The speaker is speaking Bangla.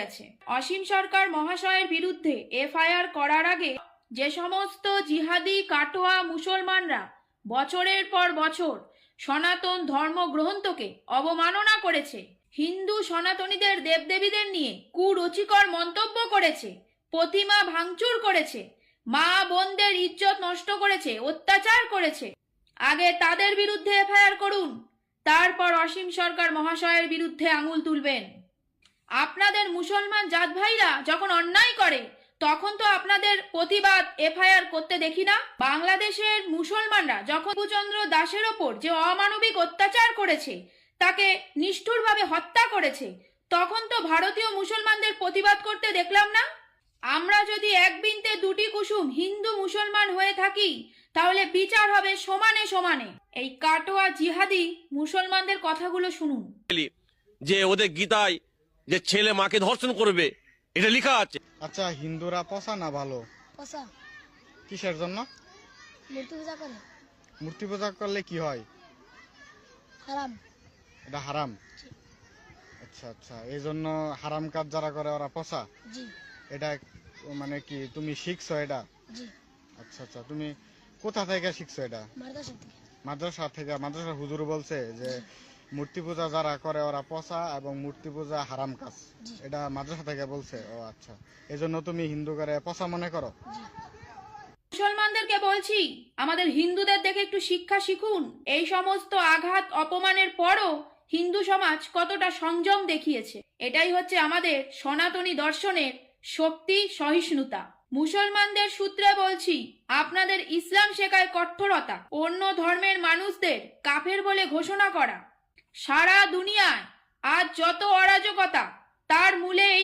গেছে। অসীম সরকার মহাশয়ের বিরুদ্ধে এফআইআর করার আগে যে সমস্ত জিহাদি কাটোয়া মুসলমানরা বছরের পর বছর সনাতন ধর্মগ্রন্থকে অবমাননা করেছে, হিন্দু সনাতনীদের দেবদেবীদের নিয়ে কুরুচিকর মন্তব্য করেছে, প্রতিমা ভাঙচুর করেছে, মা বোনদের ইজ্জত নষ্ট করেছে, অত্যাচার করেছে, আগে তাদের বিরুদ্ধে এফআইআর করুন, তারপর অসীম সরকার মহাশয়ের বিরুদ্ধে আঙুল তুলবেন। আপনাদের মুসলমান জাত ভাইরা যখন অন্যায় করে তখন তো আপনাদের প্রতিবাদ এফআইআর করতে দেখি না। বাংলাদেশের মুসলমানরা যখন ভূচন্দ্র দাসের ওপর যে অমানবিক অত্যাচার করেছে, তাকে নিষ্ঠুরভাবে হত্যা করেছে, তখন তো ভারতীয় মুসলমানদের প্রতিবাদ করতে দেখলাম না। আমরা যদি এক বৃন্তে দুটি কুসুম হিন্দু মুসলমান হয়ে থাকি তাহলে বিচার হবে সমানে সমানে। এই কাটোয়া জিহাদি মুসলমানদের কথাগুলো শুনুন। যে ওদের গীতায় যে ছেলে মাকে ধর্ষণ করবে এটা লেখা আছে। আচ্ছা, হিন্দুরা পচা না ভালো? পচা। কিসের জন্য? মূর্তি পূজা করে। মূর্তি পূজা করলে কি হয়? হারাম। এটা হারাম। আচ্ছা আচ্ছা, এই জন্য হারাম কাজ যারা করে ওরা পচা। জি। এটা মানে কি তুমি শিখছো এটা? জি। আচ্ছা আচ্ছা, তুমি কোথা থেকে শিখছো এটা? মাদ্রাসা থেকে। মাদ্রাসা থেকে? মাদ্রাসার হুজুর বলছে যে মূর্তি পূজা যারা করে ওরা পচা এবং মূর্তি পূজা হারাম কাজ, এটা মাদ্রাসা থেকে বলছে। ও আচ্ছা, এই জন্য তুমি হিন্দু করে পচা মনে করো? মুসলমানদেরকে বলছি, আমাদের হিন্দুদের দেখে একটু শিক্ষা শিখুন। এই সমস্ত আঘাত অপমানের পরও হিন্দু সমাজ কতটা সংযম দেখিয়েছে। এটাই হচ্ছে আমাদের সনাতনী দর্শনের শক্তি, সহিষ্ণুতা। মুসলমানদের সূত্রে বলছি, আপনাদের ইসলাম শেখায় কঠোরতা, অন্য ধর্মের মানুষদের কাফের বলে ঘোষণা করা। সারা দুনিয়ায় আজ যত অরাজকতা, তার মূলে এই